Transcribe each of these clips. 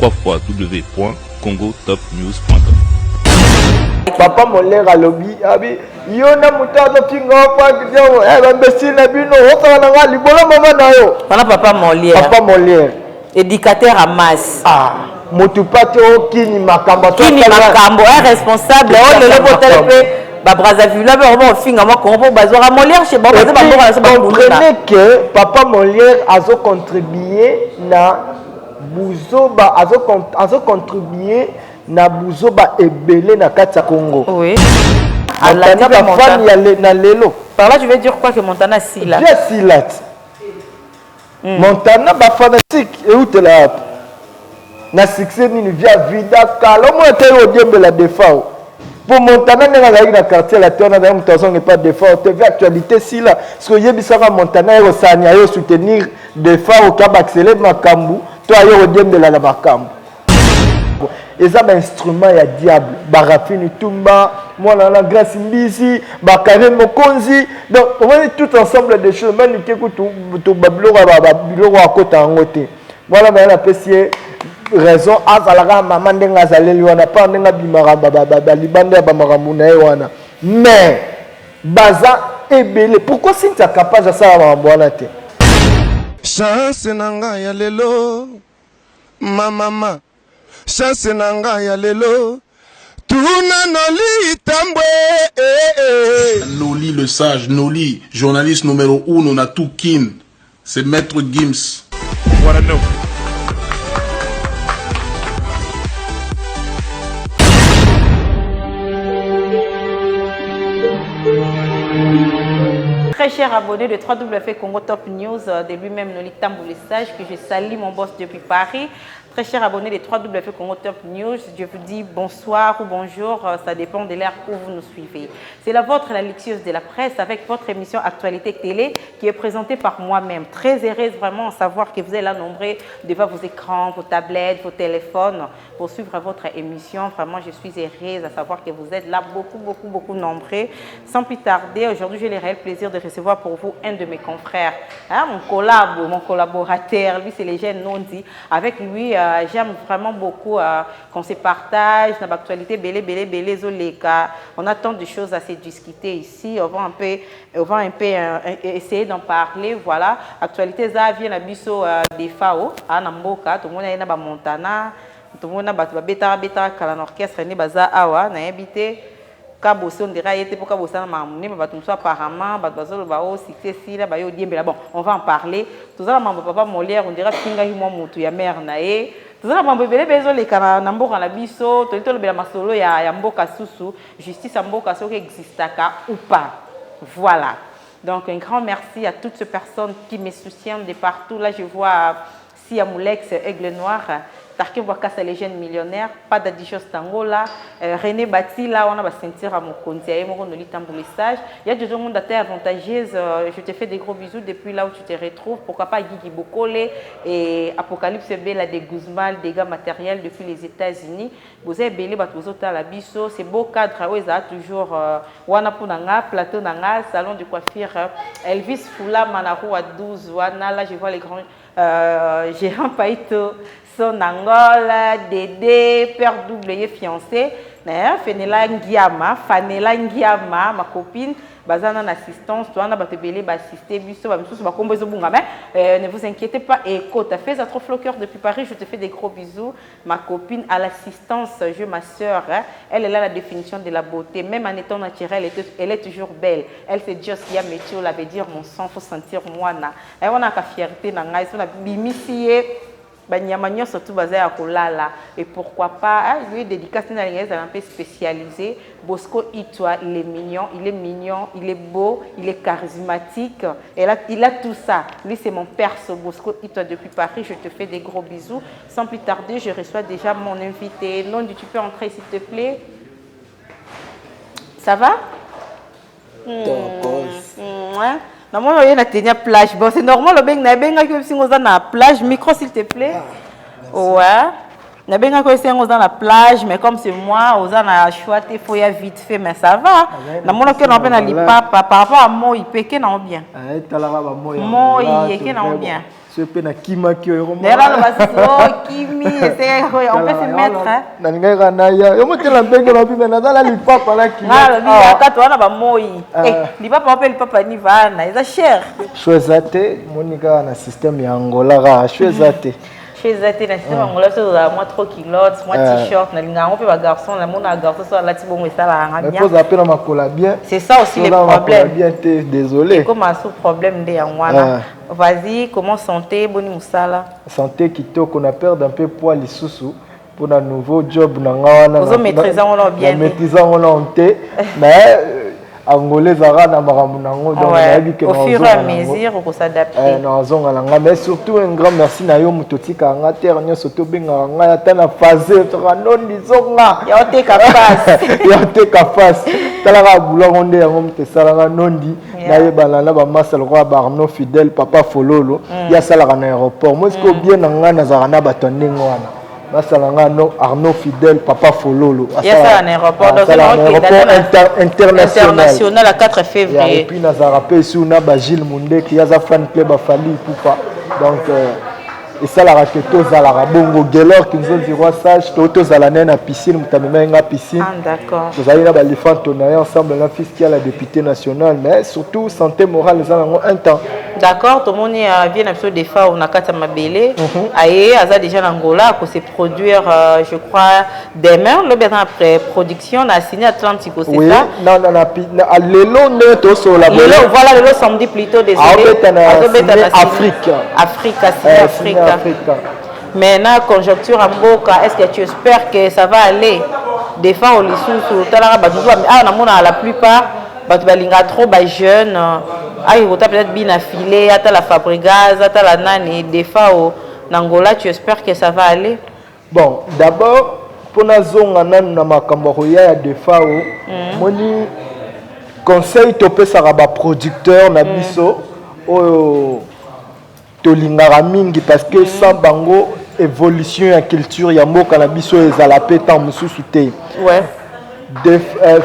www.congotopnews.com. Papa Molière à lobby, abi, yona mutado pinga kwa kidio, imbécile na bino, oka na ngali bola mama na yo. Voilà Papa Molière. Papa Molière. Éducateur à masse. Ah, motupate okini makambo. Kini makambo, un responsable, on le botelpe, ba Brazzaville, ba on finga moi qu'on bazora Molière chez Baba, c'est pas bon, c'est pas bon. Comprenez que Papa Molière a contribué na buzoba, a contribué na buzoba ebele na kati ya Congo. Oui. À la famille na lelo. Par là, je vais dire quoi que Montana Silat. Bien Silat. Montana ba fanatique et où te la na succès ni via vida kala mo te o diembe la défao. Pour Montana na la quartier la terre na mutation n'est pas défao. TV actualité Sila. Ce que yebisaka Montana et Osania yo soutenir défao ka accélérer makambu, toi yo diembe la makambu. Et ça, instrument ya diable. Barafini Tumba, moi la grâce Mbisi, Bakare Mokonzi. Donc, on va tout ensemble des choses. Même si tout Babylone à côté en côté. Voilà, mais la PC raison. Azalara, maman denga zaleli wana pas denga bimara libanda bamara munaewana. Mais baza ebele. Pourquoi si tu es capable de ça à mambwana te? Chance nanga ya lelo, mama. Chance nanga ya lelo tuna noli tambwe Noli le sage, Noli, journaliste numéro 1 na tout kin, c'est Maître Gims. Voilà no. Très cher abonné de www Congo Top News, de lui-même Noli Tambou le sage, que je salue mon boss depuis Paris. Très chers abonnés des www Congo Top News, je vous dis bonsoir ou bonjour, ça dépend de l'heure où vous nous suivez. C'est la vôtre, la luxueuse de la presse, avec votre émission Actualité Télé, qui est présentée par moi-même. Très heureuse vraiment à savoir que vous êtes là nombreux devant vos écrans, vos tablettes, vos téléphones, pour suivre votre émission. Vraiment, je suis heureuse à savoir que vous êtes là beaucoup nombreux. Sans plus tarder, aujourd'hui, j'ai le réel plaisir de recevoir pour vous un de mes confrères, hein, mon collaborateur, lui c'est les jeunes non-dits. Avec lui, j'aime vraiment beaucoup qu'on se partage dans l'actualité, on a tant de choses à se discuter ici, on va un peu essayer d'en parler, voilà. Actualité, ça vient à biso des FAO, à Namboka, tout le monde est à Montana, tout le monde est à Beta, à l'orchestre, à Baza Awa, na habité. Apparemment, bon, on va en parler. Tout ça, papa Molière, on dirait que moi mutu ya mère nae. Tout ça, mambo belé bezo les kana namboka na biso, to litolo bela masolo ya mboka susu, justice mboka so qui existaka ou pas. Voilà. Donc un grand merci à toutes ces personnes qui me soutiennent de partout. Là, je vois Sia Moulex, Aigle Noir. Tarké Wakasa, les jeunes millionnaires, pas d'addition Stangola, René Bati, là on a sentir à mon compte, il y a un message. Il y a des gens qui sont avantageuses. Je te fais des gros bisous depuis là où tu te retrouves. Pourquoi pas Guigui Bokole et Apocalypse Bella des Guzman, dégâts matériels depuis les États-Unis. Vous avez belé, vous êtes à la biso, c'est beau cadre, oui, ça toujours Wanapunanga, plateau Nanga, salon de coiffure, Elvis Fula, Manarou à 12, Wana, là je vois les grands gérants Paito. Son Angola, Dédé, père double fiancé, Fanela Ngiama, ma copine, basée en assistance, toi on a battu assister, ne vous inquiétez pas, et tu as fait ça trop floqueur depuis Paris, je te fais des gros bisous, ma copine à l'assistance, ma soeur, elle est là la définition de la beauté, même en étant naturelle, elle est toujours belle, elle c'est juste qui a métier, on veut dire mon sang, faut sentir moi, on a la fierté, on a bimisié. Surtout basé à Kolala et pourquoi pas lui dédicace dans les un peu spécialisé. Bosco Itwa, il est mignon, il est beau, il est charismatique et là il a tout ça. Lui c'est mon perso Bosco Itwa depuis Paris. Je te fais des gros bisous. Sans plus tarder, je reçois déjà mon invité. Londi, tu peux entrer s'il te plaît. Ça va? Ouais. Non, on a tenu plage. Bon, c'est normal, on a la plage. Micro, s'il te plaît. Ouais. On a dans la plage, mais comme c'est moi, on a choisi, il faut y aller vite fait, mais ça va. On a par rapport à moi, il peut que non bien. Moi, il est que non bien. Ce pe na kima ki yo. D'ailleurs, le Kimi, c'est on peut se mettre. Na ninga na ya. Yo motela mbenge na bi na dala li papa la ki. Ah, le bi aka to na ba moi. Eh, li papa appelle papa ni vana, ils a cher. Chouezate, monika na système ya Angola ra, chouezate. Chez Zati, na système Angola, c'est moi trop culottes, moi t-shirt, na linga on peut ba garçon, la mon garçon soit là ti bon ça la nga bien. Mais faut appeler ma cola bien. C'est ça aussi les problèmes. Bien, désolé. Comment sous problème de Yangwana. Vas-y, comment santé, boni musala. Santé kitoko na perdre un peu poids lisusu pour un nouveau job na ngawana. Vous maîtrisons on bien. Maîtrisons on té mais angolais zara na makambo nango donc na bi que au fur et à mesure on s'adapter. Non zonga nga mais surtout un grand merci na yo mutotika nga terre nyoso to benga nga ya tana phase to kanondi zonga. Ya te capable. Ya te capable. Tala ka bula onde yango mutesala nga nondi na yebana na ba masala ko ba Arnaud Fidèle papa Fololo ya sala na aéroport moi ce que bien nga na zara na batondengo wana. Masalanga Arnaud Fidèle, papa Fololo. Il y a ça en aéroport, dans un aéroport international à 4 février. Et puis, nous avons rappelé sur Gilles Moundé qui a un fan club à Fali. Donc, et ça, la raquette, la bongo Gelor qui nous ont dit, sage, tous à la naine à piscine, nous avons une piscine. Ah, d'accord. Vous avez un éléphant tourné ensemble, la fils qui a la députée nationale, mais surtout, santé morale, nous avons un temps. D'accord, tout le monde vient un peu des fois, on a quatre mabélés. Aïe, Aza déjà en Angola, pour se produire, je crois, demain, le bien après production, on a signé Atlantique, c'est ça? Oui, non, voilà, le samedi plutôt, désolé. Afrique. Maintenant, conjoncture en Boka, est-ce que tu espères que ça va aller? Des fois, on les sous la plupart, trop jeunes. Il faut peut-être bien affilé, à la Fabrigaz, à la Nani, des fois en Angola, tu espères que ça va aller? Bon, d'abord, pour la zone na makamboya des fois, mon conseil topé saraba producteur na biso tolingara mingi parce que sans bango évolution ya culture ya mboka na biso ezala pétan mususu te. Ouais.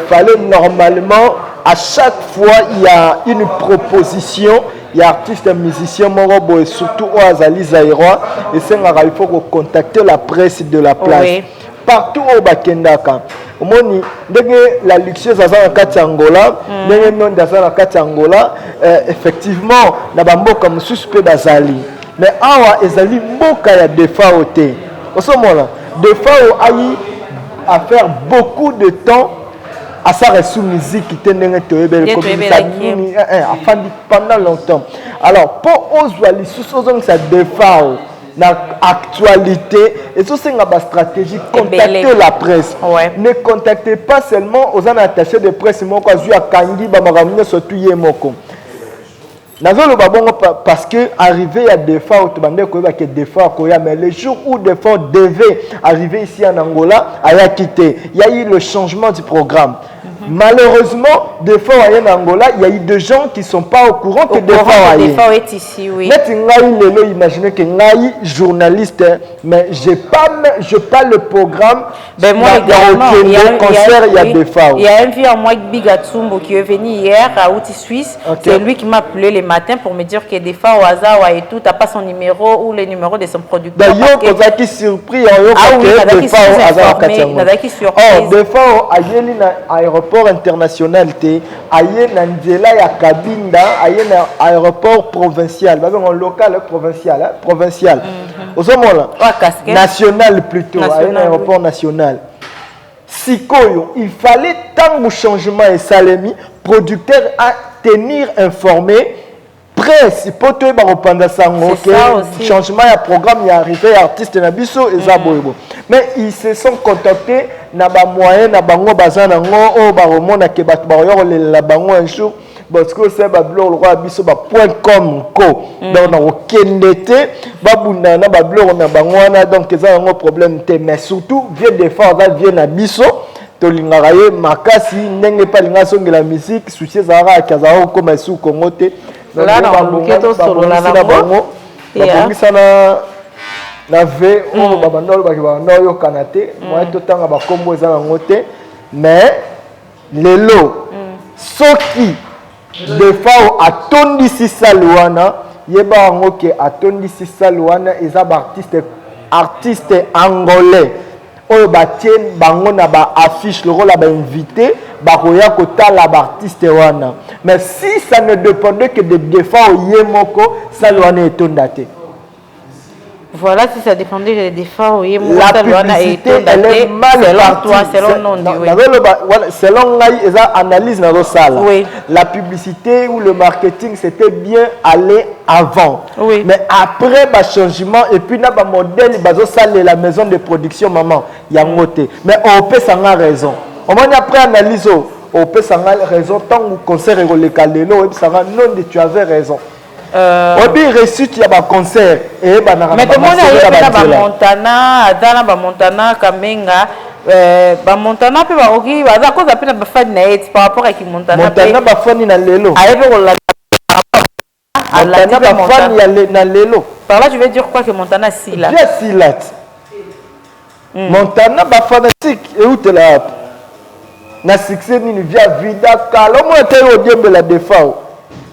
Fallait normalement à chaque fois il y a une proposition, il y a artiste et musicien morobo et surtout au Azali Zaïrois et c'est il faut contacter la presse de la place. Oui. Partout au Bakendaka. Omoni ndenge la luxueuse azana kati Angola, ndenge non d'azana kati Angola, effectivement na bamboka mususu pe bazali. Mais awa ezali mboka ya defa ote. Osomona, defa o ayi à faire beaucoup de temps à sa sous musique qui tenait pendant longtemps. Alors pour Oswali sous ça défend l'actualité et ça c'est une stratégie contacter la presse. Ouais. Ne contactez pas seulement aux attachés de presse moko azu ya kangi ba maramine surtout yemoko. Parce que arriver à des fois mais le jour où des fois devait arriver ici en Angola, il a quitté. Il y a eu le changement du programme. Malheureusement, des fois en Angola, il y a eu des gens qui ne sont pas au courant que des fois est ici, oui. Imaginez que je suis journaliste, mais je n'ai pas le programme. Ben moi également, il y a un vieux en moi, Bigatsumbo, qui est venu hier à Outi Suisse. Okay. C'est lui qui m'a appelé le matin pour me dire que des fois au hasard et tout, tu n'as pas son numéro ou le numéro de son producteur. D'ailleurs, vous êtes surpris. Ah oui, des fois il y a aéroport international té aye na nzela ya Kabinda aye na aéroport provincial ba en local provincial ozomona national plutôt aye na aéroport national sikoyo il fallait tant de changement et salemi producteur à tenir informé presse pour te ba repanda sango que changement ya programme ya arrivé artiste na biso ezaboyebo mais ils se sont contactés na ba moyen na bango bazana ngo o ba remona ke bat ba yo la bango un jour parce que c'est ba blog le roi biso ba .com ko donc na okendete ba bunda na ba blog na bango na donc ça un problème te mais surtout vient des fois va vient na biso to lingara ye makasi ndenge pa linga songela musique souci zara kazao comme sous Congo te là na bongo solo na bango ya sana na ve o babandolo bakibana yo kanate moi totanga bakombo eza nango te mais lelo soki de fois atondisi salwana yeba ngo ke atondi si salle wana eza ba artiste angolais oyo batien bango na ba affiche le rôle ba invité ba koya kotala ba artiste wana mais si ça ne dépendait que de défauts yemoko salle wana etondate. Voilà, si ça dépendait des défauts, oui, la publicité, elle est mal selon toi, partie. selon non, oui. Selon l'analyse dans salle. Oui. La publicité ou le marketing, c'était bien aller avant. Oui. Mais après, bah, changement, et puis, là, bah, modèle, bah, la maison de production, maman, il y a un côté. Mais on peut s'en avoir raison. On va après analyse, on peut s'en avoir raison. Tant que le concert est le calelo, non, tu avais raison. Obi reçu il y a un concert et bah mais tout le monde a ba Montana adana ba Montana Kamenga ba Montana pe ba oki ba za cause apena ba fan na et par rapport à qui Montana ba fan na lelo ayebe ko la Montana ba fan na lelo par là je vais dire quoi que Montana sila bien silat Montana ba fanatique et où te la na succès ni via vida kalo mo te o diembe la défense.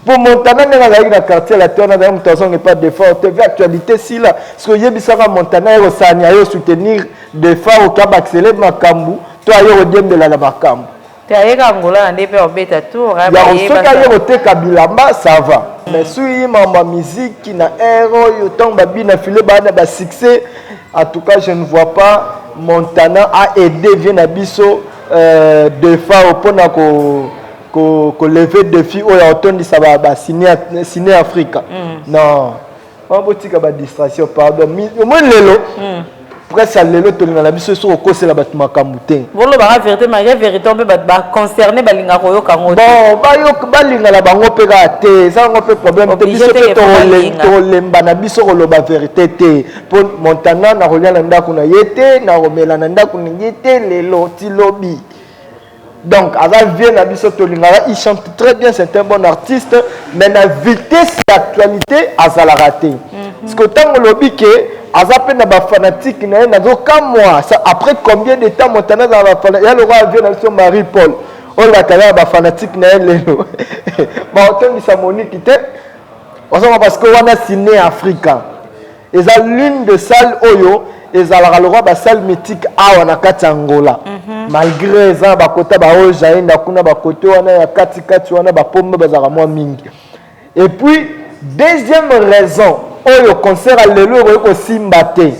Pour Montana, dans le quartier, la terre n'a pas de fort. TV actualité, si là, ce que j'ai Montana, il soutenir des forts au cap accéléré de Makambu, toi, il y a au de la Makambu. Tu as eu Angola, on est peu bête tour. Il y a aussi qu'il y a au Kabilamba, ça va. Mais si il y a ma musique qui n'a héros, il y a autant de filé, de succès. En tout cas, je ne vois pas Montana a aidé Viennabiso de forts pour que lever défi au automne ça va ciné Afrique. Non. On va dire que distraction pardon. Au moins lelo. Presque lelo to na biso so ko c'est la batuma kamute. Bolo ba vérité ma vérité on peut ba concerner ba linga koyo kango. Bon, ba yo ba linga la bango pe ka te, ça on peut problème te biso to lemba na biso ko lo ba vérité te. Pour Montana na rolia na ndako na yete, na romela na ndako na yete lelo ti lobby. Donc, il chante très bien, c'est un bon artiste, mais la vitesse d'actualité, il a raté. Parce que tant que lobby que, il y a fanatique, il y a mois. Après combien de temps, Montana a il y a le roi avion Marie-Paul. On a fanatique, il y a Monique, parce qu'on a signé Africa. Et ça l'une de salles Oyo, et ça le roi de salle mythique à Angola. Malgré ça, bakota ba oja enda kuna bakoto wana ya kati kati wana ba pombe bazara mwa mingi. Et puis deuxième raison, le concert à lelo ko simbate,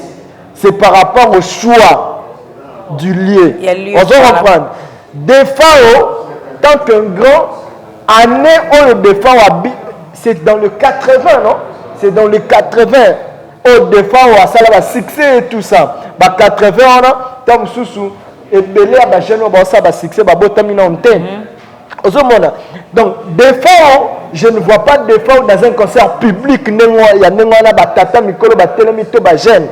c'est par rapport au choix du lieu. On doit reprendre. Des fois, tant qu'un grand année où le défend c'est dans le 80 non? C'est dans le 80 au défend ou à ça va succès et tout ça. Ba 80 on a tant sous et belé à bacheno ça va succès ba botamina antenne. Donc des fois je ne vois pas de fois dans un concert public il y a nengoana ba tata mikolo ba telemito ba jeune.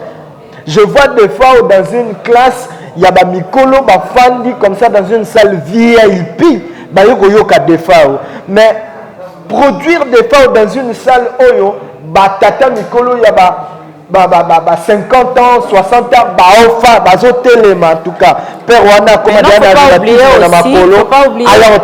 Je vois des fois dans une classe il y a ba mikolo ba fandi comme ça dans une salle VIP ba yoko yoka des fois mais produire des fois dans une salle oyo ba tata mikolo ya ba 50 ans, 60 ans, en tout cas. Père Wana, comme il ne faut pas oublier la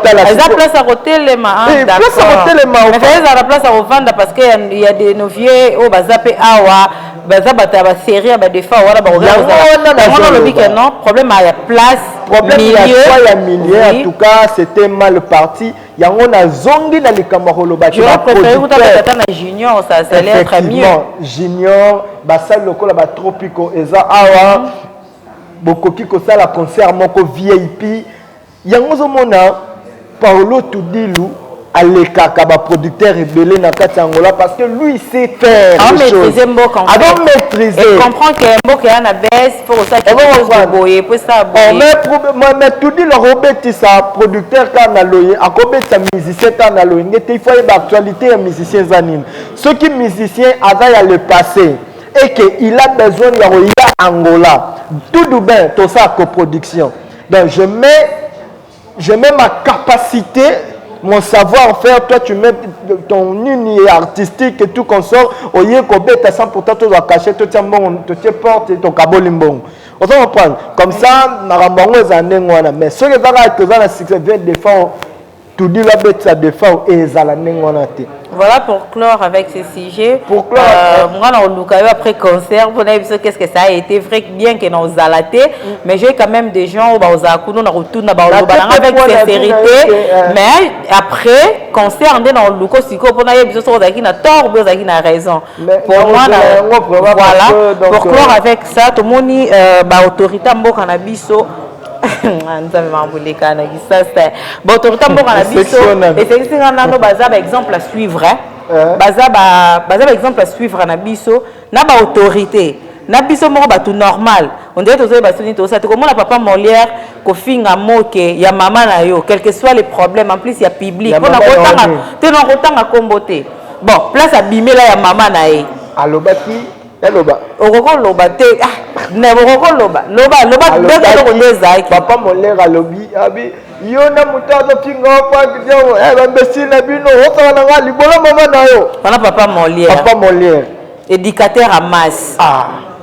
place à Rotelema. Place à Rotelema. Mais la place à revendre parce qu'il y a des noviers au Bazapé Awa, Bazabata, série, des fois, non, problème à la place. Problème il y a milieu, en tout cas, c'était mal parti. Il y a un zongi dans les camarades. Je préfère vous t'attendre à Junior, ça allait être mieux. Junior, basal lokola ba tropico eza awa bokoki ko sala concert moko VIP. Yango zo mona Paulo Tudilu alekaka ba producteur rebelle na kati Angola parce que lui sait faire les choses. Avant maîtriser. Et comprend que Mboka yana baisse pour ça qu'il faut boyer pour ça boyer. Mais Tudilu le robeti sa producteur kana loyer akobeti sa musicien kana loyer ngete il faut y actualité musicien zanine. Ceux qui musiciens avaient le passé et qu'il a besoin de la Angola. Tout bien, tout ça coproduction. Donc je mets ma capacité, mon savoir-faire, toi tu mets ton uni artistique et tout qu'on sort, au lieu qu'on bête à 100% tu dois cacher, tu tiens bon, tu te portes et ton cabolimbon. On va prendre. Comme ça, mais ceux qui ont succès viennent défendre tout dit la bête ça défend et ezala nengonate. Voilà pour clore avec ce sujet. Pour clore, moi, après concert, vous avez vu qu'est-ce que ça a été vrai, bien que nous zalaté, mais j'ai quand même des gens où on retourne avec sincérité. Mais après concert, on est dans le loco, si on a eu besoin de na tort, vous avez raison. Pour moi, voilà. Pour clore avec ça, tout le monde autorité mboka na biso. Bon, autorité mboka na biso. Et c'est que c'est un exemple à suivre. Baza exemple à suivre na biso na ba autorité na biso moko ba tout normal on dirait tozo ba soni to ça comme la papa Molière ko finga moke ya maman na yo quel que soit les problèmes en plus il y a public on a kotanga komboté bon place à bimela ya maman na ye alobaki loba okoko loba te ne okoko loba beka ko ndezaki papa Molière alobi abi yo na mutazo pinga kwa kidogo bambesi na bino okala na ngali bola mama na yo pana papa Molière éducateur à masse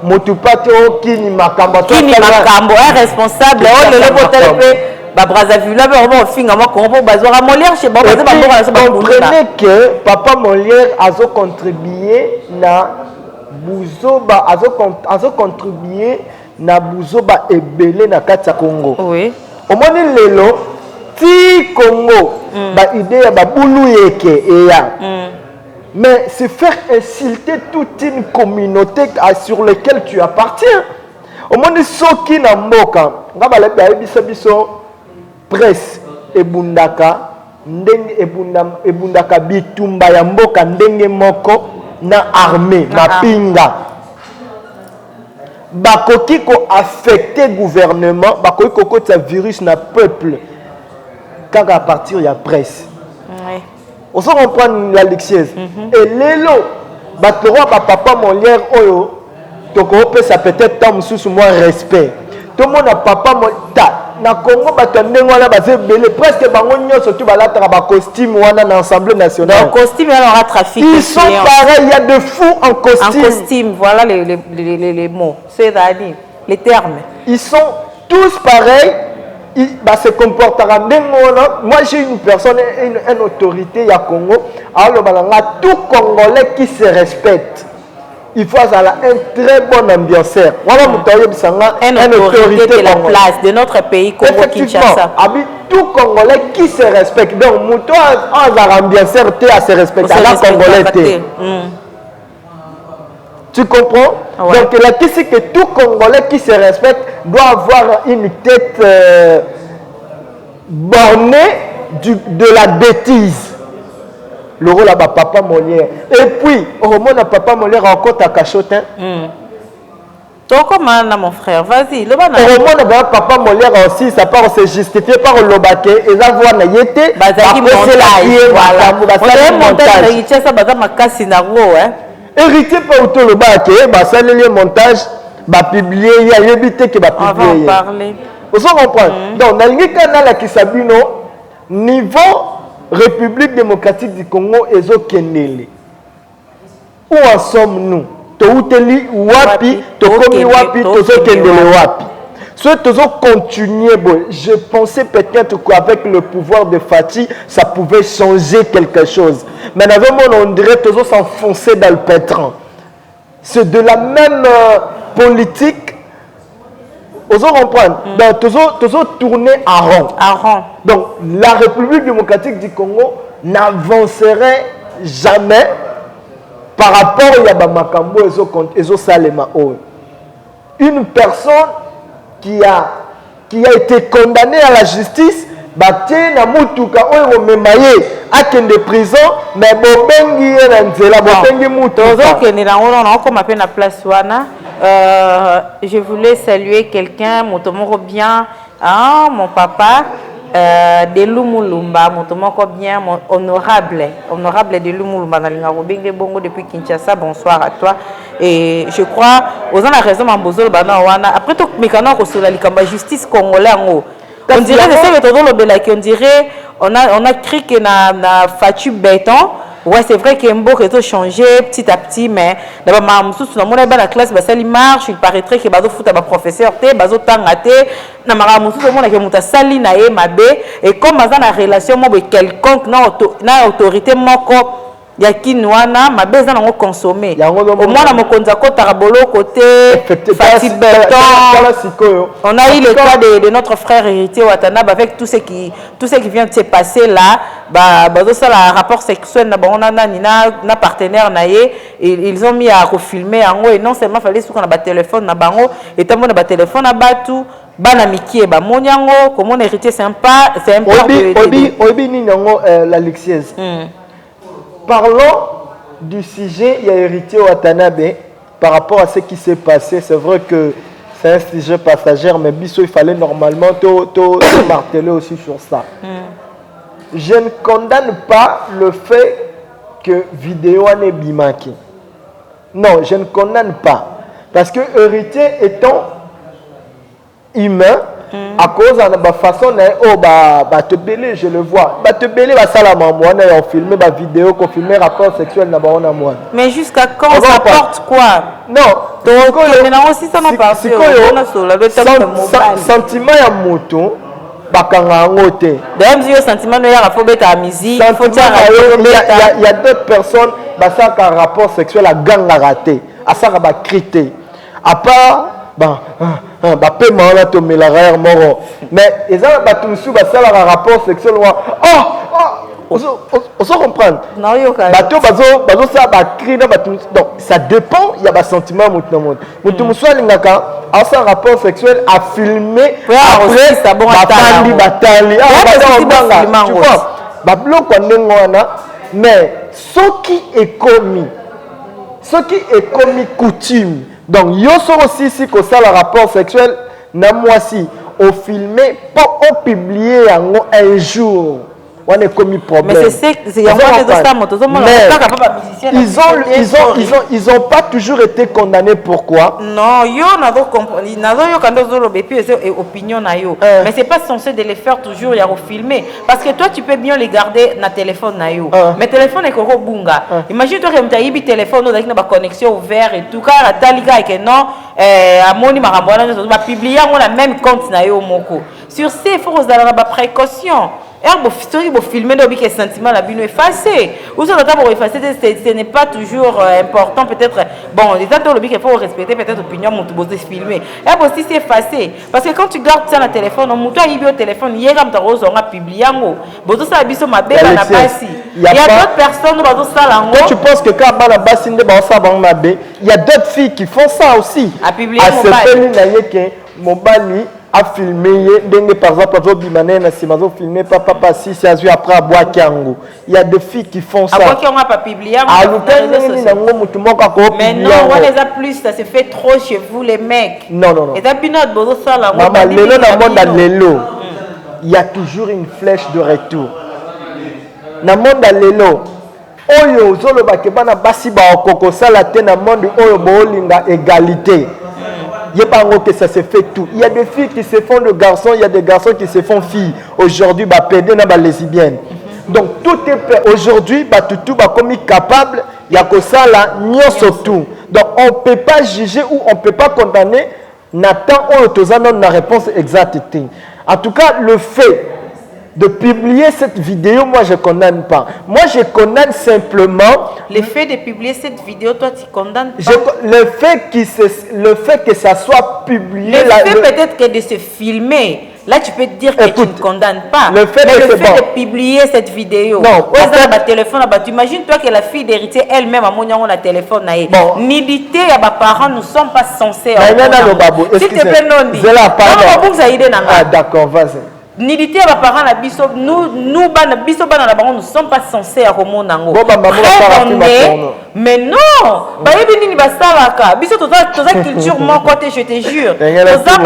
motupate okini makambo un responsable le botel pe ba Brazzaville ba on finga mo ko bazora Molière chez ba comprenez que papa Molière azo contribuer na buzoba azo contribuer na buzoba ebele na kati ya Congo. Oui. Omoni lelo ti Congo ba idée ya ba bulu yeke eya. Mais c'est faire insulter toute une communauté sur laquelle tu appartiens. Omoni soki na mboka ngaba le ba biso presse ebundaka ndenge ebundaka bitumba ya mboka ndenge moko na armée na pinga. Bakoki ko affecter gouvernement, bakoki ko ta virus na peuple quand à partir ya presse. Oui. On se comprend la lexieuse. Et lelo batoro papa Molière oyo toko pesa peut-être tant sous moi respect. Tout le monde a papa Molière na Congo batandeng wana bazé belé presque bango nyonso tu balata ba costume wana na l'Assemblée nationale. Le costume alors aura trafic. Ils sont pareils, il y a de fous en costume. En costume, voilà les mots, c'est-à-dire les termes. Ils sont tous pareils. Il se comportera moi j'ai une personne, une autorité à Congo, alors tout Congolais qui se respecte, il faut avoir un très bon ambianceur. Voilà une autorité de la place de notre pays, Congo Kinshasa. Tout Congolais qui se respecte, donc Mouto a un ambianceur à se respecter, à Congolais. Tu comprends? Ouais. Donc là, qui c'est que tout Congolais qui se respecte doit avoir une tête bornée de la bêtise. Le rôle à papa Molière. Et puis, au moment où papa Molière encore ta cachotte. Donc, comment mon frère? Vas-y, le banana. Au moment où papa Molière aussi, ça part se justifier par le lobaké. Et ça voit na yete. Bazaki montage. Voilà. On a montage. Ça baza makasi na ro, hein. Héritier par auto le bac, ça le montage, va publier, il y a évité que va publier. On va en parler. Vous comprenez? Donc, dans le canal qui s'abino, niveau République démocratique du Congo, et Kenele. Où en sommes-nous? Touteli wapi, tokomi wapi, tozo Kenele wapi. Soit tozo continuer, je pensais peut-être qu'avec le pouvoir de Fati, ça pouvait changer quelque chose. Mais on dirait toujours s'enfoncer dans le pétrin. C'est de la même politique. Vous comprenez? Toujours tourner en rond. Donc la République démocratique du Congo n'avancerait jamais par rapport à Yabamakambo et Salema. Une personne qui a été condamnée à la justice, baté na mutuka oyo memaye akende prison mais bobengi na nzela bobengi mutuka kende na ona ko mape na place wana. Je voulais saluer quelqu'un motomoko bien, mon papa Delou Mulumba, motomoko bien, honorable Delou Mulumba na linga robenge bongo depuis Kinshasa. Bonsoir à toi. Et je crois aux gens la raison mambozolo bana wana après tout mécano ko sur la likamba justice congolais ngo. On dirait que c'est le tour le belaki, on dirait on a crié que na Fatu béton Ouais, c'est vrai que Mboka a changé petit à petit, mais d'abord, dans la classe, ça marche. Il paraîtrait que bazo fout à professeur, bazo tangate, na maramusu, tout le monde a que sali na e mabe, et comme dans la relation avec quelconque, na autorité moko. Ya kinwana mabeza nango consommer au moins na mokonza ko tarabolo côté Fatih Berton. On a eu le cas de notre frère héritier Watanabe avec tout ce qui vient de se passer là bazo ça la rapport sexuel na bango na partenaire na ye ils ont mis à refilmer yango et non seulement fallait sous na ba téléphone na bango et tambo na ba téléphone na batu bana mikie ba monyango comme on héritier c'est un obi ni nango la luxieuse. Parlons du sujet, il y a héritier Watanabe par rapport à ce qui s'est passé. C'est vrai que c'est un sujet passager, mais Bissot, il fallait normalement te marteler aussi sur ça. Je ne condamne pas le fait que vidéo n'est bimaki. Non, je ne condamne pas. Parce que héritier étant humain, à cause de la façon te belé, je le vois. Te belé, ça la maman, on filmé la vidéo, qu'on filmé rapport sexuel na ba moi. Mais jusqu'à quand ça porte quoi? Non, donc maintenant aussi ça n'a pas fait. Sentiment ya moto bakanga ngote. D'ailleurs, si le sentiment de la phobie à musique, il y a d'autres personnes ça un rapport sexuel à gang raté, à ça va criter. À part paiement là to mélarère moro mais ils ont battu sous ça un rapport sexuel on se comprendre bato bazo ça ba cri na battu donc ça dépend il y a ba sentiment mutu muswa lingaka a ça rapport sexuel à filmer après ça bon batali tu vois ba bloc on wana mais ce qui est commis coutume. Donc, yo so aussi si que ça le rapport sexuel, na moi si au filmé, pas au publié un jour, on est commis problème. Mais c'est ils ont pas toujours été condamnés. Pourquoi? Non, yo opinion na yo. Mais c'est pas censé de les faire toujours y a filmer parce que toi tu peux bien les garder na téléphone na yo. Mais téléphone est koko bunga. Imagine toi que tu as un téléphone avec une connexion ouverte et tout cas la taliga et que non amoni marambona va publier on la même compte na yo moko. Sur ces il faut avoir la précaution. Il faut filmer des sentiments la bino effacé. Ou ça pour effacer ce n'est pas toujours important peut-être bon les temps il faut respecter peut-être opinion mon tout filmer. Et aussi c'est effacé parce que quand tu gardes ça dans le téléphone on monte au téléphone hier comme tu as publié ngo. Bon ça biso ma belle na basi. Il y a d'autres personnes qui font ça là. Tu penses que quand bana basi ne ba ça ba mabe, il y a d'autres filles qui font ça aussi. À publier mobile a filmé par exemple filmé papa si c'est après à bois kiango il y a des filles qui font ça mais non on les a plus ça se fait trop chez vous les mecs non et puis notre bozo ça là il y a toujours une flèche de retour na monde lelo oyo zolo bakebana basi ba okoko sala te na monde oyo bolinga égalité. Il n'y a pas que ça se fait tout. Il y a des filles qui se font de garçons, il y a des garçons qui se font filles. Aujourd'hui, pédé n'a pas lesbienne. Donc tout est aujourd'hui, tout comme capable, il y a que ça là, surtout. Donc on ne peut pas juger ou on ne peut pas condamner. Nathan on a réponse exacte. En tout cas, le fait de publier cette vidéo, moi je ne condamne pas. Moi je condamne simplement... Le fait de publier cette vidéo, toi tu condamnes pas? Le fait que ça soit publié... Le fait peut-être que de se filmer, là tu peux te dire que tu ne condamnes pas. Le fait de publier cette vidéo... Non. Tu imagines toi que la fille d'héritier elle-même a mon téléphone. Nidité, parents ne sont pas censés... S'il te plaît, non dit. Ah d'accord, vas-y. Nidité à parents la biso nous sommes pas censés à Romonango. Mais non, bayebi ni basalaka biso toza culture mon côté je te jure. Toza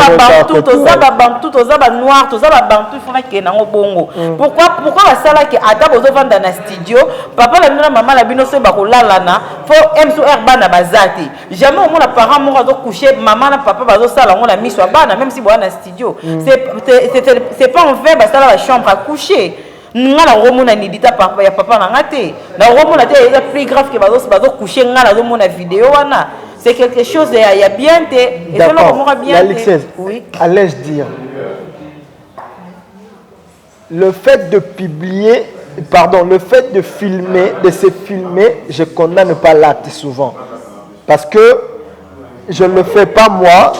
bantu toza ba noir toza ba bantu faut que nango bongo. Pourquoi basala que ata bozo vanda na studio papa la nuna maman la bino se ba kolala na faut MSR bana bazati. Jamais au moins parents mon zo coucher maman na papa bazo sala on la mise bana même si boa na studio. C'est pas en fait la chambre à coucher. Nga romona nidita papa ya papa na ngate. Na romona te est plus grave que bazo coucher nga na romona vidéo wana. C'est quelque chose il y a bien te et ça le bien. Oui. Allais-je dire le fait de publier, pardon, le fait de filmer, de se filmer, je condamne pas l'acte souvent. Parce que je ne le fais pas moi,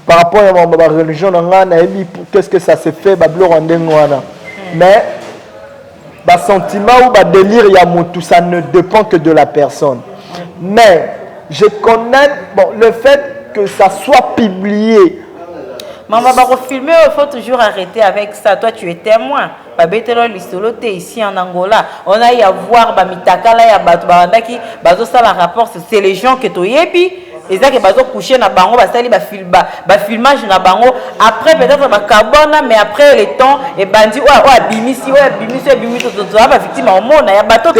par rapport à ma religion, qu'est-ce que ça se fait, mais le sentiment ou le délire, ça ne dépend que de la personne. Mais je condamne le fait que ça soit publié. Maman, filmer, il faut toujours arrêter avec ça. Toi, tu es témoin. Ici en Angola, on a y avoir Mitakala, la rapport, c'est les gens qui ont et ça que coucher na bango filmage na bango après peut-être carbone mais après le temps et bandi bimisi victime au monde ya bateau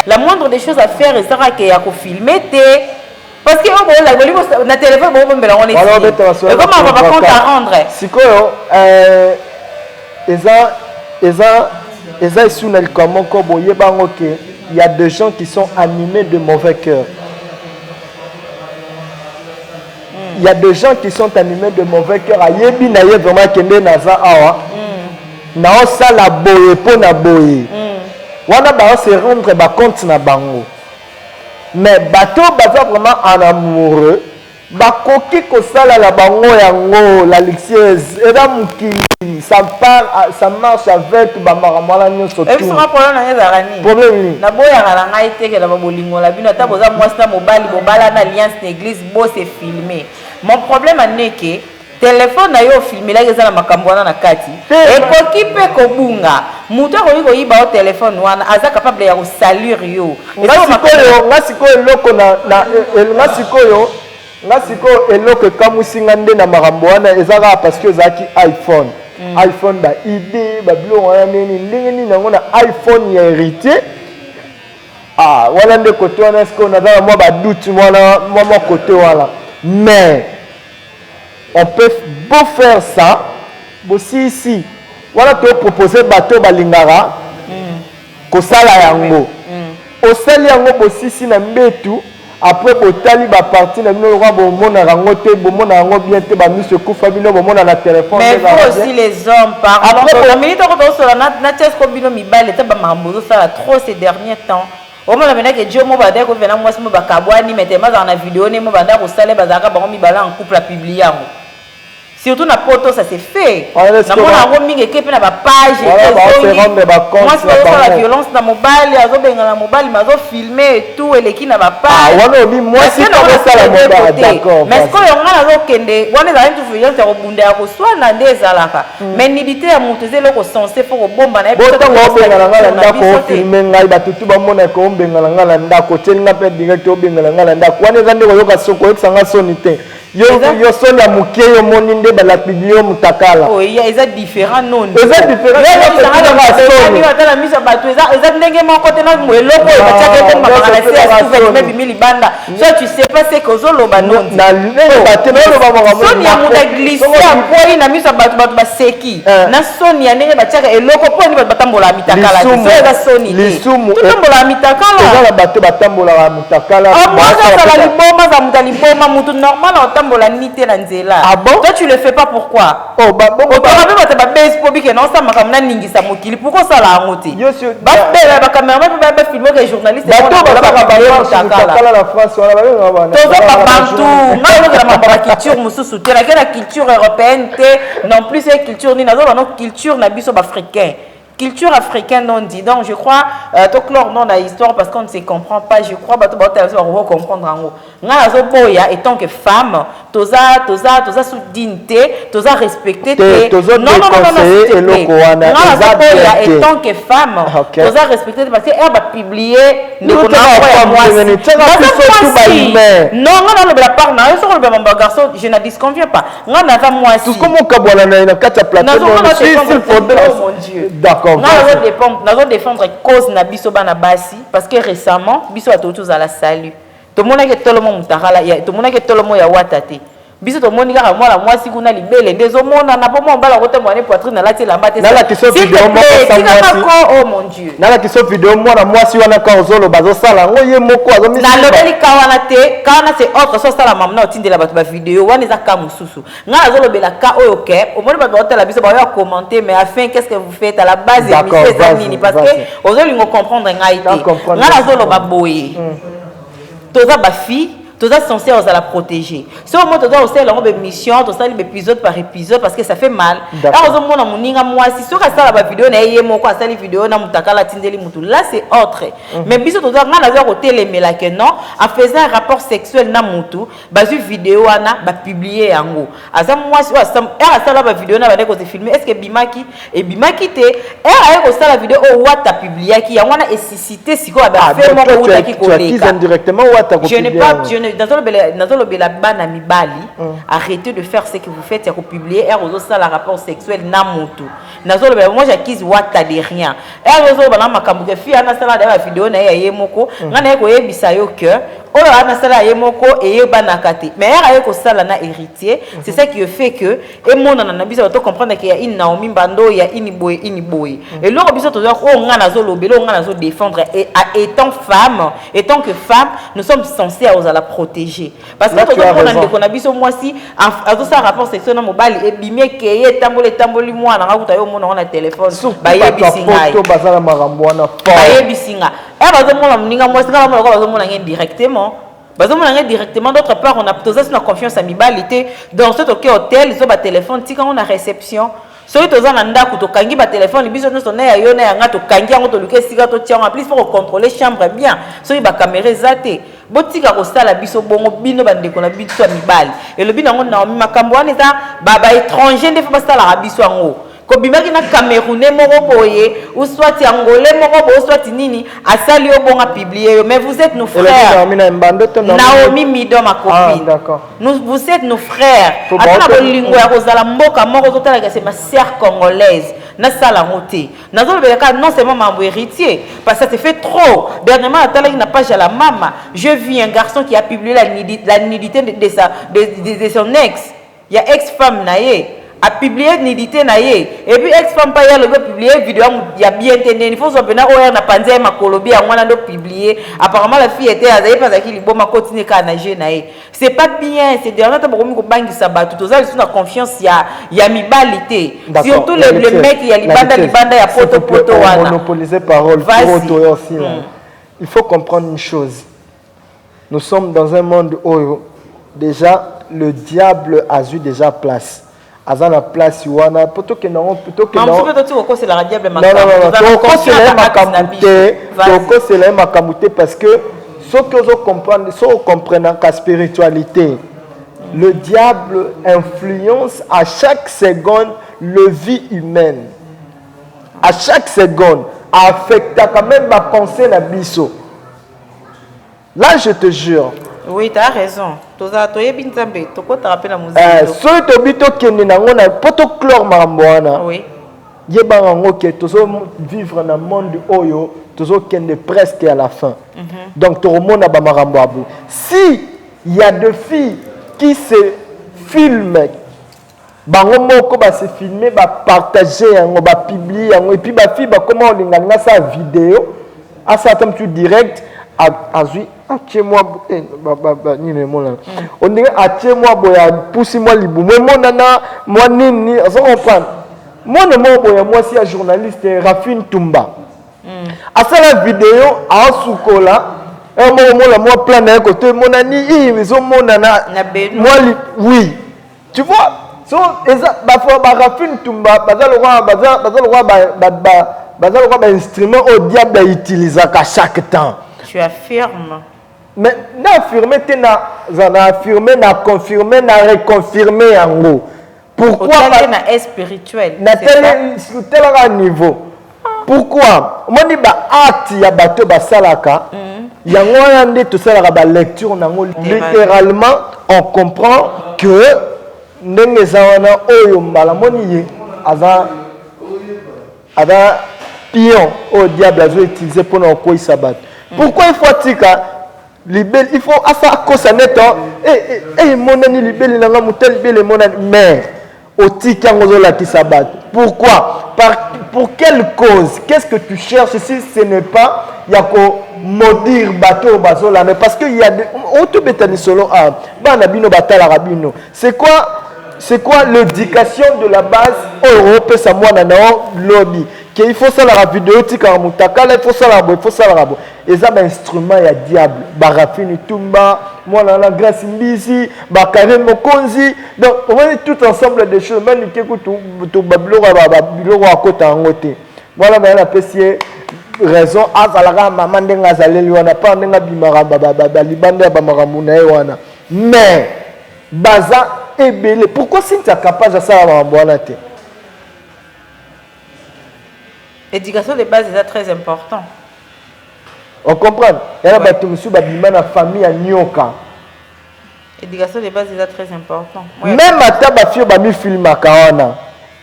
la moindre des choses à faire et ça que ya ko filmer parce que na téléphone bon mais on est comment on va compte à rendre sikoyo eza ici na comment ko boye bango que il y a des gens qui sont animés de mauvais cœur. Il y a des gens qui sont animés de mauvais cœur. Ayebi na ye vraiment kende naza awa. Na osa la boye po na boye. Wana ba se rendre ba compte na bango. Mais bato baza vraiment en amoureux. Ba koki ko sala la bango yango la lixieuse. Et là mukili ça marche avec ba maramala nyoso tout. Et ça problème na ezarani. Problème ni. Na boya ngala ngai teke la bolingo la bino ta boza mwasta mobali bobala na alliance d'église bo se filmer. Mon problème est que téléphone na yo filmer la eza na makambo wana na kati. Et koki pe ko bunga. Muto ko yiba au téléphone wana aza capable ya ko salir yo. Ngasikoyo loko na ngasikoyo eloko kamusinga nde na makambo wana ezaka parce que ezaki iPhone. iPhone ba idée ba bilo wana nini ndenge nini nango na iPhone ya hérité. Ah, voilà de côté wana est-ce qu'on a moi ba doute moi côté voilà. Mais on peut beau faire ça, aussi ici. Voilà tu proposer bateau balingara, kosala yango. Osali yango aussi ici na mbetu. Après botali ba parti na bino roi bo mona rango te bo mona rango bien te ba mi se kufa bino bo mona na téléphone. Mais faut aussi les hommes par après la minute ko to sur na test ko bino mi bale te ba mambo ça trop ces derniers temps. Au moins maintenant que Dieu m'a dit que venant moi c'est ma kabwani mais tellement dans la vidéo ne m'a dit que ça les bazaka ba mi bala en couple à publier. Surtout na poto ça c'est fait. Na mona ngo mingi kepe na ba page moi c'est la violence na mobile azo benga na mobile mazo filmer et tout et les qui na ba page. Wana obi moi si comme ça la mobile d'accord. Mais ce que yo ngana zo kende wana za ntu violence ya kobunda ya koswa na ndezalaka. Mais nidité ya muteze loko censé pour bomba na boto ngo benga na ngala ndako filmer ngai batutu ba mona ko benga na ngala ndako tselinga pe direct obenga na ngala ndako wana za ndeko yoka soko eksanga sonite. Yo son ya muke yo moninde bala pibio mutakala. Oh il y a différents non. Eza différent. Ni batala misa batu eza ndenge moko te na mweloko bataka te makala se tout même bimili banda. So tu sais pas c'est que zoloba non. Na lelo batelo loba moko. Soni ya muta glisse poi na misa batu baseki. Na soni ya ndenge bataka eloko poi ni batambola mitakala. So eza soni. Lisumu. Batambola mitakala. Eza batu batambola mitakala. Moi ça la liboma za muta liboma mutu normal la nité na nzela. Ah bon? Toi tu le fais pas pourquoi? Oh bah bon. Ba base pour que non ça makamna ningisa mokili pourquoi ça la ngoti? Ba bela ba cameraman ba filmer que journaliste ba la France wala ba to ba bantu na la mababa culture mususu te la culture européenne te non plus c'est culture ni na zo na culture na biso africain. Culture africaine non dit donc je crois toclore non la histoire parce qu'on ne se comprend pas je crois bato ba on comprendre en gros nga zo boya étant que femme toza sous dignité toza respecté non étant que femme toza respecté parce que elle va publier ne connaît pas moi non nga la part na so le ba garçon je ne disconviens pas nga na va moi si tout comme au kabwana na kata plateau mon Dieu d'accord nous défendre cause na biso bana basi parce que récemment biso a tous à la salut tout le monde que tout le monde mutakala tout le monde que tout le monde ya watate biso to moni kaka mwana mwasi kuna libele ndezo mona na pomo mbala kote mwana poitrine la ti lamba te nala kiso vidéo moko oh mon dieu nala kiso vidéo mwana mwasi wana ka ozolo bazo sala ngo ye moko azo misi na lobeli kawana te kana c'est autre so sala mamna otindela bato ba vidéo wana za ka mususu nga zo lobela ka oyo ke omoni bato otela biso ba ya commenter mais afin qu'est-ce que vous faites à la base et monsieur Zanini parce que ozolingo comprendre nga ité nga zo loba boye toza ba fille tous censés la protéger. Si on monte dans une mission, tout ça épisode par épisode parce que ça fait mal. Alors on a moninga moi si sur ça la vidéo na yemo quoi ça les vidéos na mutaka la tindeli mutu là c'est autre. Mais biso tout ça na la télé mais là que non en faisant un rapport sexuel na mutu bazu vidéo ana ba publier yango. Asa moi si ça la vidéo na ba ko se filmer est-ce que bimaki et bimaki te ko ça la vidéo o what a publié qui yango na cité siko ba fait mon ko ki ko leka. Indirectement what a Je n'ai pas dans le bana mibali arrêtez de faire ce que vous faites et publier et ça la rapport sexuel na moto moi j'accuse wata de rien et ozo bana makambu ke fi ana sala da vidéo na ye moko ngana ko yebisa yo que oyo ana sala ye moko et ye bana kate mais era ko sala na héritier c'est ça qui fait que et mon na biso to comprendre qu'il y a une Naomi Mbando il y a une boy et là biso to ko ngana zo lobelo ngana zo défendre et étant que femme nous sommes censés à la protéger parce que tout le monde qu'on a biso moi si à tout ça rapport sexuel na mobile et bimé ke ye tamboli moi na ngakuta yo mona na téléphone ba yebisinga to bazala marambo na ba yebisinga e bazo mona mninga moi sika mona ko bazo mona ngé directement directement d'autre part on a posé une confiance à mibalité dans ce hôtel ils ont ba téléphone tika on a réception soki toza na ndako tokangi ba téléphone biso nyonso na ya yo na yanga tokangi yango toluka esika totiango en plus faut contrôler chambre bien soki ba caméra eza te botika kosala biso bongo bino bandeko na biso ya mibali elobi nango na makambo wana eza ba étranger nde fo basalaka biso yango kobimaki na Camerounais moko boye ou soit angolais moko boye soit nini asali yo bonga publier mais vous êtes nos frères Naomi Mido ma copine vous êtes nos frères atana bolingo ya kozala mboka moko totala que c'est ma sœur congolaise na sala moté nazo lebeka non c'est maman héritier parce que ça te fait trop dernièrement atala na page à la maman je vis un garçon qui a publié la nudité de son ex il y a ex-femme naie a publié nudité naie et puis ex-femme pas le publier vidéo il y a bien entendu il faut so bena oya na panzé ma kolobi ya ngwana ndo publier apparemment la fille était azali pas qui liboma continuer ka nager naie c'est pas bien c'est dernièrement ta bokomi ko bangisa bato toza sur la confiance ya mibalité surtout le mec il y a libanda ya poto wana monopoliser parole pour aussi il faut comprendre une chose nous sommes dans un monde où déjà le diable a eu déjà place à la place wana plutôt que non c'est la diable c'est la makamute parce que ceux qui comprennent la spiritualité le diable influence à chaque seconde la vie humaine à chaque seconde affecte quand même ma pensée la biso là je te jure. Oui, tu as raison. Tu as bien tu te rappelles la musique. Si tu bito kende na ngona poto clore mamboana. Oui. Yeba ngo ke tozo vivre dans monde oyo tozo kende presque à la fin. Donc to remona ba marambo abu. Si il y a deux filles qui se filment bango moko ba se filmer ba partager yango ba publier yango et puis ba fille ba comment on lingana sa vidéo à ça comme tu direct azui moi on dirait moi boya poussi moi libu moi nana moi nini on comprend moi moi si un journaliste Rafine Tumba à ça la vidéo à Soukola moi plein d'un côté mon ani ils ont mon nana moi oui tu vois so Rafine Tumba bazal roi instrument au diable à utiliser à chaque temps. Tu affirmes. Mais n'affirmer, n'affirmer, n'a confirmer, n'a reconfirmer en gros. Pourquoi na spirituel. Na tel niveau. Pourquoi? Moi ni ba acte ya bato ba salaka. Yango yande tout ça la lecture nango littéralement on comprend que ndenge zawana oyo mbala moni avant pion au diable a utilisé pour nous quoi sabat. Pourquoi il faut tika libelle il faut asa kosa net mon ami libelle nanga mutel libelle mon ami mais otika ngozola tisabatu pourquoi pour quelle cause qu'est-ce que tu cherches si ce n'est pas yako maudire bateau bazola mais parce que il y a on te betani solo bana bino batala rabino c'est quoi l'éducation de la base européenne ça moi na lobby qu'il faut ça la vidéo tika mutakala il faut ça la rabo et ça un instrument ya diable barafini tumba moi na grâce mbisi bakare mokonzi donc on va tout ensemble des choses même que tout babilo à côté en côté voilà mais la pesier raison azalaka maman ndenga zaleli wana pa ndenga bimara libanda ba maramuna wana mais baza ebele pourquoi si tu es capable de ça va wana te l'éducation de base est très important. On comprend. Il y a une famille à Nyoka. L'éducation de base est très important. Même à Tabafio, il y a un film à Kawana.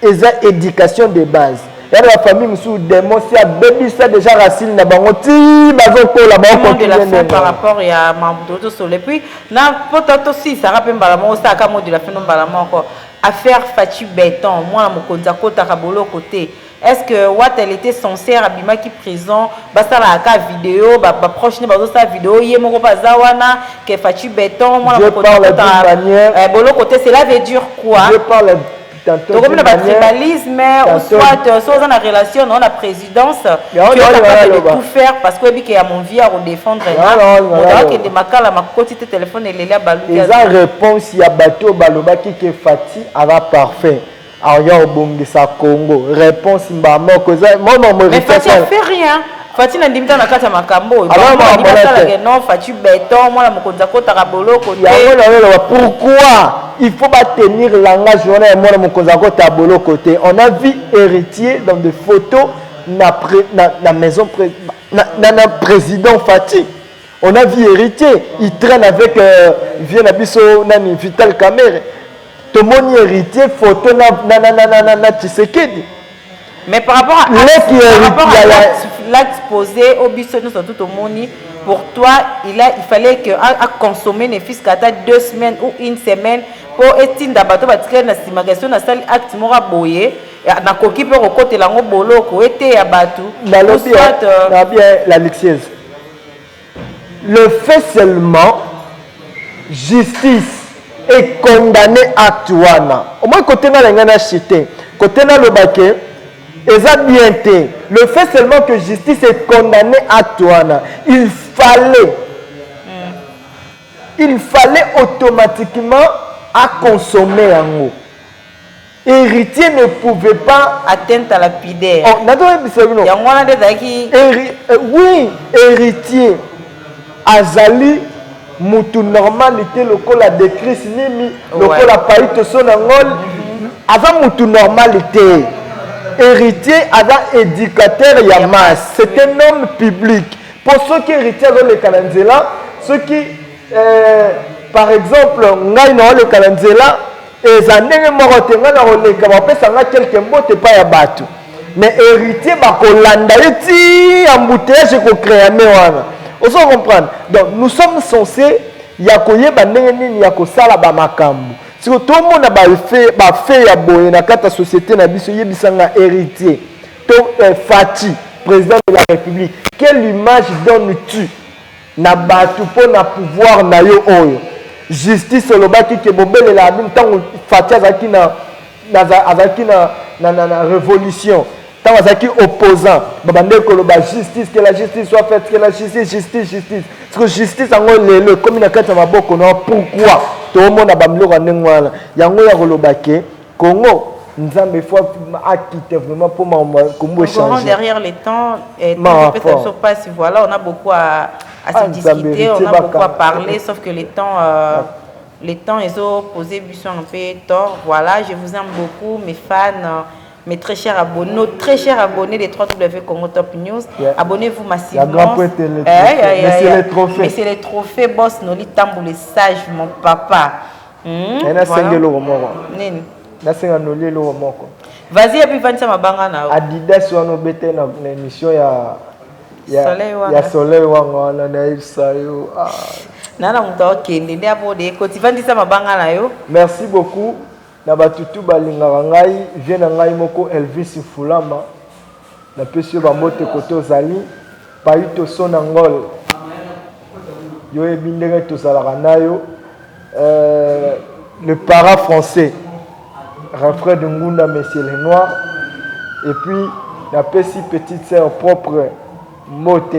Il y a une éducation de base. Il y a la famille qui a bébé ça déjà racine na bangoti bazoko la banque de la fin par rapport à Mamdoto Sole puis na potato si ça rappelle balamo ça ka mode de la fin non balamo encore affaire Fati Béton moi na mokonza kota kabolo côté est-ce que what elle était censée abima qui prison basta la ka vidéo ba proche ne bazo sa vidéo yé moko bazawana que Fati Béton moi na mokonza kota bolo côté cela veut dire quoi je parle donc comme le tribalisme ou soit soit dans la relation dans la présidence qui est capable de tout faire parce que il y a mon vie à défendre donc il y a makala makoti téléphone et les balou ils ont réponse il y a bateau baloba qui est Fati ava parfait alors bongi sa Congo réponse mbamo cause moi mais Fati fait rien Fati na ndimita na kata makambo non Fati Béton moi la mokonza kota kabolo côté pourquoi il faut pas tenir langage journée moi mon kozako tabolo côté on a vu héritier dans des photos na maison na président Fati on a vu héritier il traîne avec vient na biso nani Vital Kamerhe tout mon héritier photo na Tshisekedi mais par rapport à l'acte posé au biso nous sommes tout au monde pour toi il fallait que à consommer les fils kata 2 semaines ou 1 semaine pour etinda bato batikela na simagation na sali acte mora boye na koki pe kokotela ngo boloko ete ya bato na bien la lixieuse le fait seulement justice est condamné acte wana au moins côté na ngana chité côté na le baquet eza bien te le fait seulement que justice est condamné acte wana il fallait automatiquement à consommer en haut. Héritier ne pouvait pas atteindre à la pidère. Oui, héritier. Azali, mutu normalité, le col a décrit, le col a païto son angol, avant mutu normalité. Héritier, avant éducateur Yamas. C'est un homme public. Pour ceux qui héritiers dans le Kalanzela, ceux qui. Par exemple, ngai na le Kalanzela ezandenge morote nga na roleka ba pesa nga quelque mbote pa ya batu mais héritier ba kolanda eti embouteillage ko créer wana oso comprendre donc nous sommes censés ya koyeba ndenge nini ya kosala ba makambo siko to mona ba fait ya boye na kata société na biso yebisanga héritier to Fati président de la République quelle image donnes-tu na batu po na pouvoir na yo oyo justice olobaki ke bobele la bin tango Fati azaki na révolution tango azaki opposant babande koloba justice que la justice soit faite que la justice parce que justice ango lelo comme na kata maboko na pourquoi to mona bamloko ndengwana yango ya kolobaki Congo Nzambe faut quitter vraiment pour comment changer derrière les temps et peut-être se passe voilà on a beaucoup à se discuter, on a beaucoup à parler, sauf que les temps ils ont posé buisson un peu tort. Voilà, je vous aime beaucoup, mes fans, mes très chers abonnés, nos très chers abonnés des 3W Congo Top News. Yeah. Abonnez-vous massivement. Mais c'est les trophées, boss, Noli Tambou, les sages, mon papa. Vas-y, et puis Vanessa Mabanga. Adidas, on a une émission. ya soleil wanga wana naisa yo. Nana muto kende ndia bode ko tivandisa mabanga na yo. Merci beaucoup na batutu balingaka ngai je na ngai moko Elvis Fulama na pesi ba mote koto zali paito sona ngol yo ebindenge to salaka nayo le para français refrain de Ngunda Monsieur le Noir et puis la petite sœur propre mote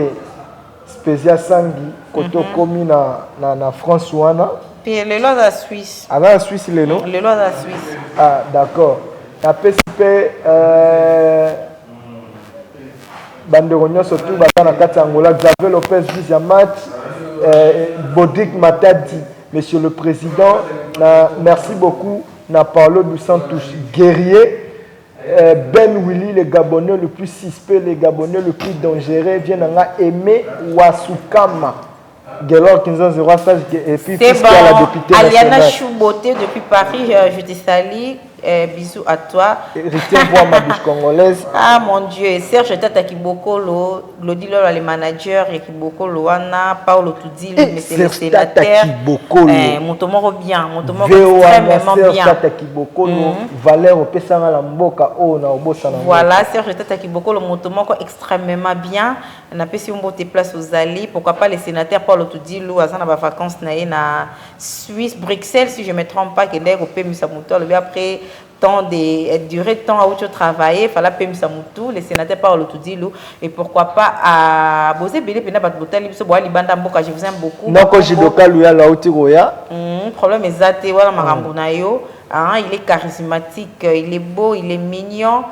spécial sangi koto komi na France wana puis le lois à Suisse en Suisse le nom le lois à Suisse d'accord la petite bandeko nyonso tu baza na kati ya Angola Xavier Lopez Vizamat Bodrick Matadi monsieur le président merci beaucoup na Paulo dos Santos guerrier Ben Willy le Gabonais le plus suspect le Gabonais le plus dangereux vient na Aimé Wasukama Gelor 15 stage et puis c'est bon la députée Aliana Chouboté depuis Paris je te salue bisous à toi. Retiens-moi ma biche congolaise. Ah mon Dieu, Serge Tata Kibokolo, Lodilo le manager et Kibokolo wana, Paolo Tudi le sénateur. Montomoro bien, Montomoro extrêmement bien. Tata Kibokolo, Valère Opesanga la mboka o na obosana. Voilà, Serge Tata Kibokolo, Montomoro extrêmement bien. On a payé une bonne place aux alliés. Pourquoi pas les sénateurs Paolo Tudi lo azana ba vacances na Suisse, Bruxelles si je me trompe pas, que d'ailleurs au pays Samuto le après temps de durée de temps à où tu travaillais, il fallait payer Samuto, les sénateurs parlent tout dit et pourquoi pas à Bosé Bélé Pena Batbotel, je vous aime beaucoup. Non, quand j'ai local lui à la haute roya. Problème est zaté, voilà Marambonayo. Il est charismatique, il est beau, il est mignon,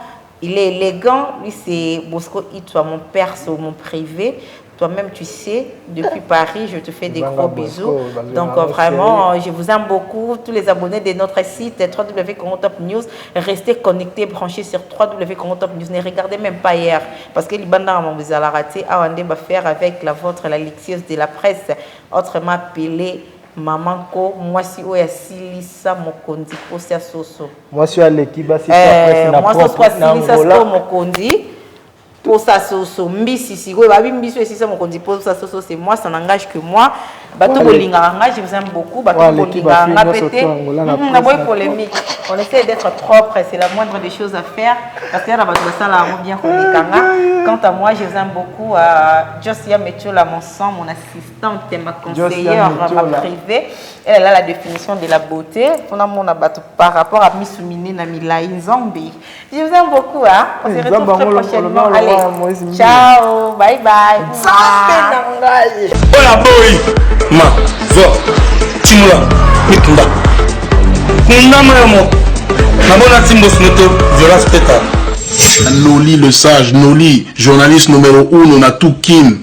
il est élégant. Lui, c'est Bosco Itwa, mon perso, mon privé. Toi-même, tu sais, depuis Paris, je te fais des gros bisous. Donc, vraiment, je vous aime beaucoup. Tous les abonnés de notre site, www.congo Top News, restez connectés, branchés sur www.congo Top News. Ne regardez même pas hier, parce que les bandes vous allez rater. Awande va faire avec la vôtre, la lectieuse de la presse, autrement appelée Maman Ko. Moi, si Oya Silisa Mokondi, Posia Soso. Moi, je suis à l'équipe, c'est la moi, je suis Silisa Mokondi. Pour ça, mbisi si oui, babi mbisi si ça mon dit pour ça c'est moi, ça n'engage que moi. Bato bolinga je vous aime beaucoup. Bato bolinga pété. Na boy polémique. On essaie d'être propre, c'est la moindre des choses à faire parce que là bato ça là bien kolikanga. Quant à moi, je vous aime beaucoup. Josia Metiola mon sang, mon assistante, ma conseillère, ma privée. Elle a la définition de la beauté. On a mon abattu par rapport à Missoumine na Milai Nzambi. Je vous aime beaucoup On se retrouve très prochainement. Allez, ciao, bye bye. Oya boy, ma, zo, timula, mikunda. Kunda moyamo, nabona timbo snoto, violence peta. Noli le sage, Noli, journaliste numéro 1 na tout kin.